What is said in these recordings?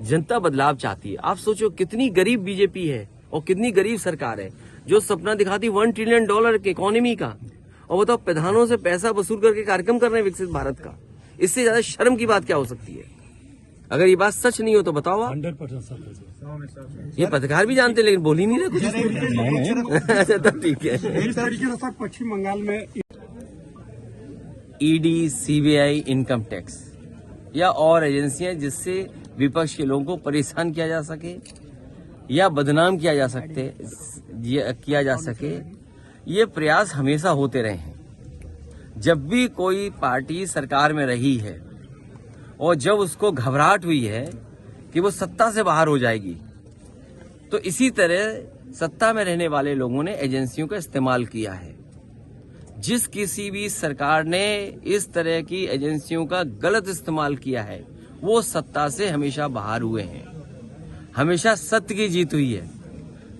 जनता बदलाव चाहती है। आप सोचो कितनी गरीब बीजेपी है और कितनी गरीब सरकार है जो सपना दिखाती $1 ट्रिलियन के इकोनॉमी का, और बताओ प्रधानों से पैसा वसूल करके कार्यक्रम कर रहे हैं विकसित भारत का। इससे ज्यादा शर्म की बात क्या हो सकती है? अगर ये बात सच नहीं हो तो बताओ आप। 100% ये पत्रकार भी जानते हैं लेकिन बोल ही नहीं रहे कुछ। अच्छा तो ठीक है। इस तरीके से सर पश्चिम बंगाल में ईडी, सीबीआई, इनकम टैक्स या और एजेंसियां जिससे विपक्ष के लोगों को परेशान किया जा सके या बदनाम किया जा सके, ये प्रयास हमेशा होते रहे हैं। जब भी कोई पार्टी सरकार में रही है और जब उसको घबराहट हुई है कि वो सत्ता से बाहर हो जाएगी, तो इसी तरह सत्ता में रहने वाले लोगों ने एजेंसियों का इस्तेमाल किया है। जिस किसी भी सरकार ने इस तरह की एजेंसियों का गलत इस्तेमाल किया है वो सत्ता से हमेशा बाहर हुए हैं। हमेशा सत्य की जीत हुई है,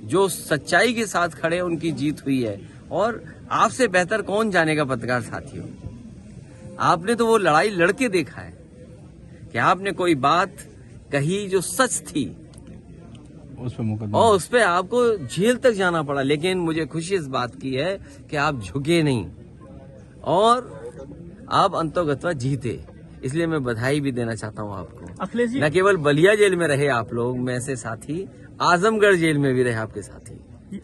जो सच्चाई के साथ खड़े उनकी जीत हुई है। और आपसे बेहतर कौन जानेगा पत्रकार साथियों, आपने तो वो लड़ाई लड़के देखा है कि आपने कोई बात कही जो सच थी और उस पे आपको जेल तक जाना पड़ा, लेकिन मुझे खुशी इस बात की है कि आप झुके नहीं और आप अंतोगत्वा जीते। इसलिए मैं बधाई भी देना चाहता हूं आपको। न केवल बलिया जेल में रहे आप लोग में से साथी, आजमगढ़ जेल में भी रहे आपके साथी।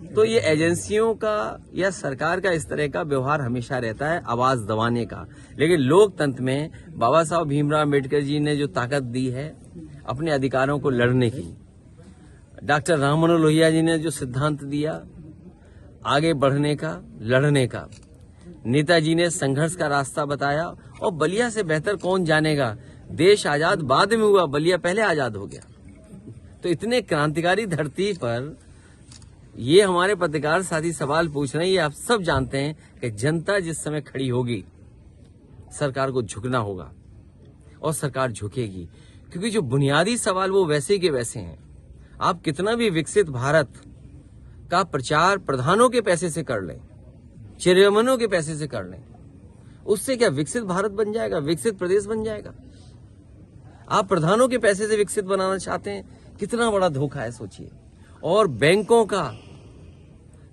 तो ये एजेंसियों का या सरकार का इस तरह का व्यवहार हमेशा रहता है आवाज दबाने का। लेकिन लोकतंत्र में बाबा साहब भीमराव अम्बेडकर जी ने जो ताकत दी है अपने अधिकारों को लड़ने की, डॉक्टर राम मनोहर लोहिया जी ने जो सिद्धांत दिया आगे बढ़ने का, लड़ने का, नेताजी ने संघर्ष का रास्ता बताया, और बलिया से बेहतर कौन जानेगा। देश आजाद बाद में हुआ, बलिया पहले आजाद हो गया। तो इतने क्रांतिकारी धरती पर ये हमारे पत्रकार साथी सवाल पूछ रहे हैं, ये आप सब जानते हैं कि जनता जिस समय खड़ी होगी सरकार को झुकना होगा और सरकार झुकेगी, क्योंकि जो बुनियादी सवाल वो वैसे के वैसे हैं। आप कितना भी विकसित भारत का प्रचार प्रधानों के पैसे से कर लें, चेयरमैनों के पैसे से कर लें, उससे क्या विकसित भारत बन जाएगा, विकसित प्रदेश बन जाएगा? आप प्रधानों के पैसे से विकसित बनाना चाहते हैं, कितना बड़ा धोखा है सोचिए। और बैंकों का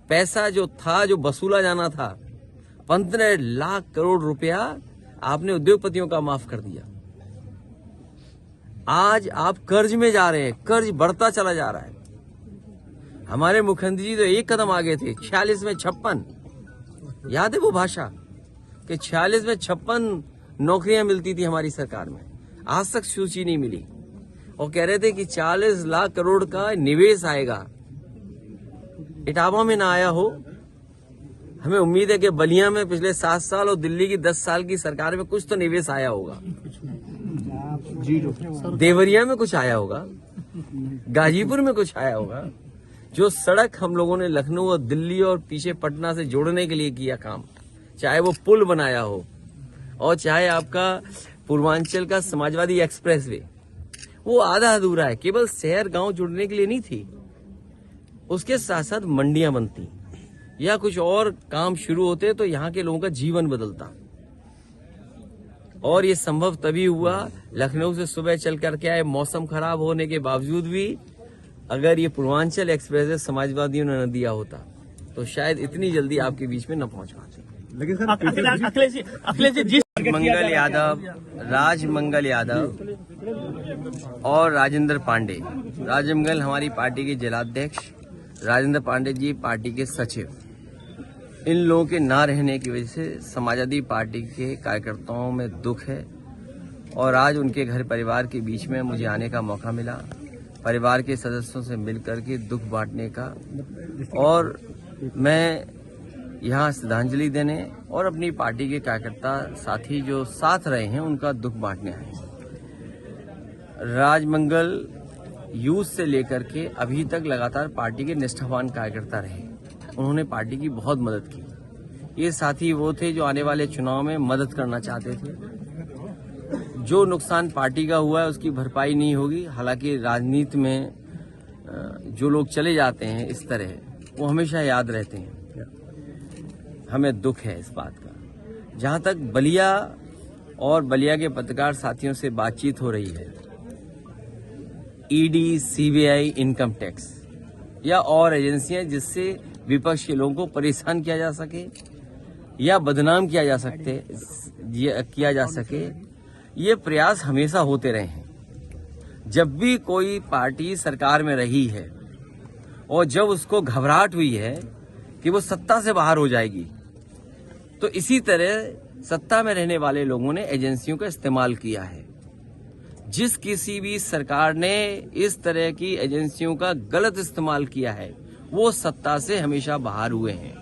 पैसा जो था, जो वसूला जाना था, 15 लाख करोड़ रुपया आपने उद्योगपतियों का माफ कर दिया। आज आप कर्ज में जा रहे हैं, कर्ज बढ़ता चला जा रहा है। हमारे मुख्यमंत्री जी तो एक कदम आगे थे, 46 में 56, याद है वो भाषा कि 46 में 56 नौकरियां मिलती थी हमारी सरकार में, आज तक सूची नहीं मिली। और कह रहे थे कि 40 लाख करोड़ का निवेश आएगा, इटावा में ना आया हो। हमें उम्मीद है कि बलिया में पिछले 7 साल और दिल्ली की 10 साल की सरकार में कुछ तो निवेश आया होगा, देवरिया में कुछ आया होगा, गाजीपुर में कुछ आया होगा। जो सड़क हम लोगों ने लखनऊ और दिल्ली और पीछे पटना से जोड़ने के लिए किया काम, चाहे वो पुल बनाया हो और चाहे आपका पूर्वांचल का समाजवादी एक्सप्रेस वे, वो आधा अधूरा है। केवल शहर गांव जुड़ने के लिए नहीं थी, उसके साथ साथ मंडियां बनती या कुछ और काम शुरू होते तो यहाँ के लोगों का जीवन बदलता। और ये संभव तभी हुआ, लखनऊ से सुबह चल करके आए, मौसम खराब होने के बावजूद भी अगर ये पूर्वांचल एक्सप्रेस समाजवादियों ने न दिया होता तो शायद इतनी जल्दी आपके बीच में न पहुंच पाते। लेकिन सर अखिलेश जी मंगल यादव, राजमंगल यादव और राजेंद्र पांडे। राजमंगल हमारी पार्टी के जिलाध्यक्ष, राजेंद्र पांडे जी पार्टी के सचिव। इन लोगों के ना रहने की वजह से समाजवादी पार्टी के कार्यकर्ताओं में दुख है, और आज उनके घर परिवार के बीच में मुझे आने का मौका मिला, परिवार के सदस्यों से मिलकर के दुख बांटने का, और मैं यहाँ श्रद्धांजलि देने और अपनी पार्टी के कार्यकर्ता साथी जो साथ रहे हैं उनका दुख बांटने आए। राजमंगल यूथ से लेकर के अभी तक लगातार पार्टी के निष्ठावान कार्यकर्ता रहे, उन्होंने पार्टी की बहुत मदद की। ये साथी वो थे जो आने वाले चुनाव में मदद करना चाहते थे। जो नुकसान पार्टी का हुआ है उसकी भरपाई नहीं होगी। हालांकि राजनीति में जो लोग चले जाते हैं इस तरह, वो हमेशा याद रहते हैं। हमें दुख है इस बात का। जहां तक बलिया और बलिया के पत्रकार साथियों से बातचीत हो रही है, ईडी, सीबीआई, इनकम टैक्स या और एजेंसियां जिससे विपक्ष के लोगों को परेशान किया जा सके या बदनाम किया जा सके, ये प्रयास हमेशा होते रहे हैं। जब भी कोई पार्टी सरकार में रही है और जब उसको घबराहट हुई है कि वो सत्ता से बाहर हो जाएगी, तो इसी तरह सत्ता में रहने वाले लोगों ने एजेंसियों का इस्तेमाल किया है। जिस किसी भी सरकार ने इस तरह की एजेंसियों का गलत इस्तेमाल किया है, वो सत्ता से हमेशा बाहर हुए हैं।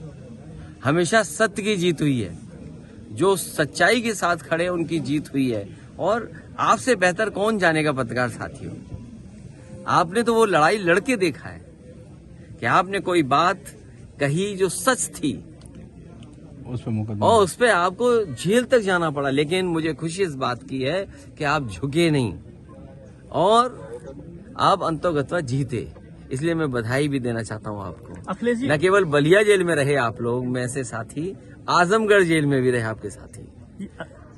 हमेशा सत्य की जीत हुई है, जो सच्चाई के साथ खड़े उनकी जीत हुई है। और आपसे बेहतर कौन जानेगा पत्रकार साथियों, आपने तो वो लड़ाई लड़के देखा है कि आपने कोई बात कही जो सच थी और उस पे आपको जेल तक जाना पड़ा, लेकिन मुझे खुशी इस बात की है कि आप झुके नहीं और आप अंतोगत्वा जीते। इसलिए मैं बधाई भी देना चाहता हूं आपको। न केवल बलिया जेल में रहे आप लोग, मैं से साथी आजमगढ़ जेल में भी रहे आपके साथी।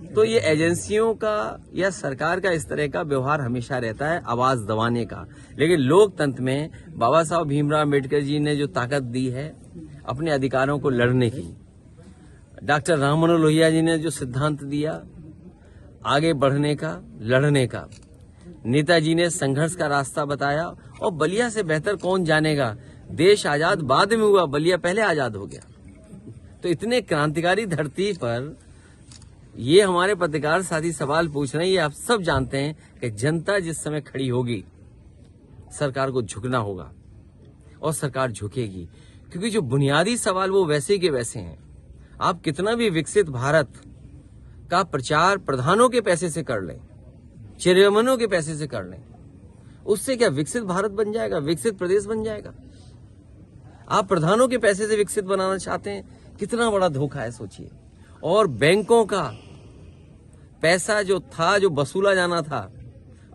तो ये एजेंसियों का या सरकार का इस तरह का व्यवहार हमेशा रहता है, आवाज दबाने का। लेकिन लोकतंत्र में बाबा साहब भीमराव अम्बेडकर जी ने जो ताकत दी है अपने अधिकारों को लड़ने की, डॉक्टर राम मनोहर लोहिया जी ने जो सिद्धांत दिया आगे बढ़ने का, लड़ने का, नेताजी ने संघर्ष का रास्ता बताया। और बलिया से बेहतर कौन जानेगा, देश आजाद बाद में हुआ, बलिया पहले आजाद हो गया। तो इतने क्रांतिकारी धरती पर ये हमारे पत्रकार साथी सवाल पूछ रहे हैं, ये आप सब जानते हैं कि जनता जिस समय खड़ी होगी सरकार को झुकना होगा और सरकार झुकेगी, क्योंकि जो बुनियादी सवाल वो वैसे के वैसे हैं। आप कितना भी विकसित भारत का प्रचार प्रधानों के पैसे से कर लें, चेयरमैनों के पैसे से कर लें, उससे क्या विकसित भारत बन जाएगा, विकसित प्रदेश बन जाएगा? आप प्रधानों के पैसे से विकसित बनाना चाहते हैं, कितना बड़ा धोखा है सोचिए। और बैंकों का पैसा जो था, जो वसूला जाना था,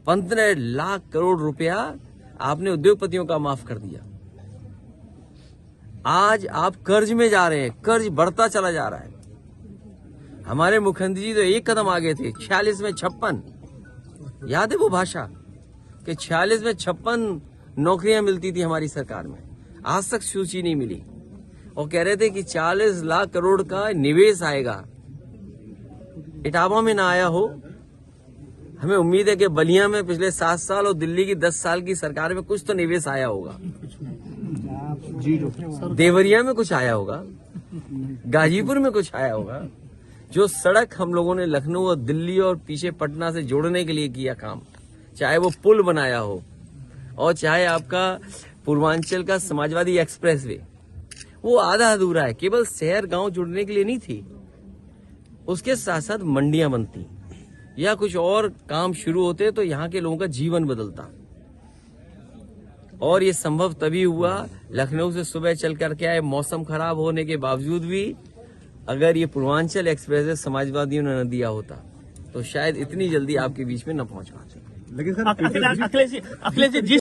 15 लाख करोड़ रुपया आपने उद्योगपतियों का माफ कर दिया। आज आप कर्ज में जा रहे हैं, कर्ज बढ़ता चला जा रहा है। हमारे मुख्यमंत्री जी तो एक कदम आगे थे, 46 में 56, याद है वो भाषा कि 46 में 56 नौकरियां मिलती थी हमारी सरकार में, आज तक सूची नहीं मिली। और कह रहे थे कि 40 लाख करोड़ का निवेश आएगा, इटावा में ना आया हो। हमें उम्मीद है कि बलिया में पिछले 7 साल और दिल्ली की 10 साल की सरकार में कुछ तो निवेश आया होगा, देवरिया में कुछ आया होगा, गाजीपुर में कुछ आया होगा। जो सड़क हम लोगों ने लखनऊ और दिल्ली और पीछे पटना से जोड़ने के लिए किया काम, चाहे वो पुल बनाया हो और चाहे आपका पूर्वांचल का समाजवादी एक्सप्रेस वे, वो आधा अधूरा है। केवल शहर गांव जुड़ने के लिए नहीं थी, उसके साथ साथ मंडियां बनती या कुछ और काम शुरू होते तो यहाँ के लोगों का जीवन बदलता। और ये संभव तभी हुआ, लखनऊ से सुबह चल करके आए, मौसम खराब होने के बावजूद भी अगर ये पूर्वांचल एक्सप्रेस समाजवादियों ने न दिया होता तो शायद इतनी जल्दी आपके बीच में न पहुंच पाते। लेकिन सर अखिलेश जी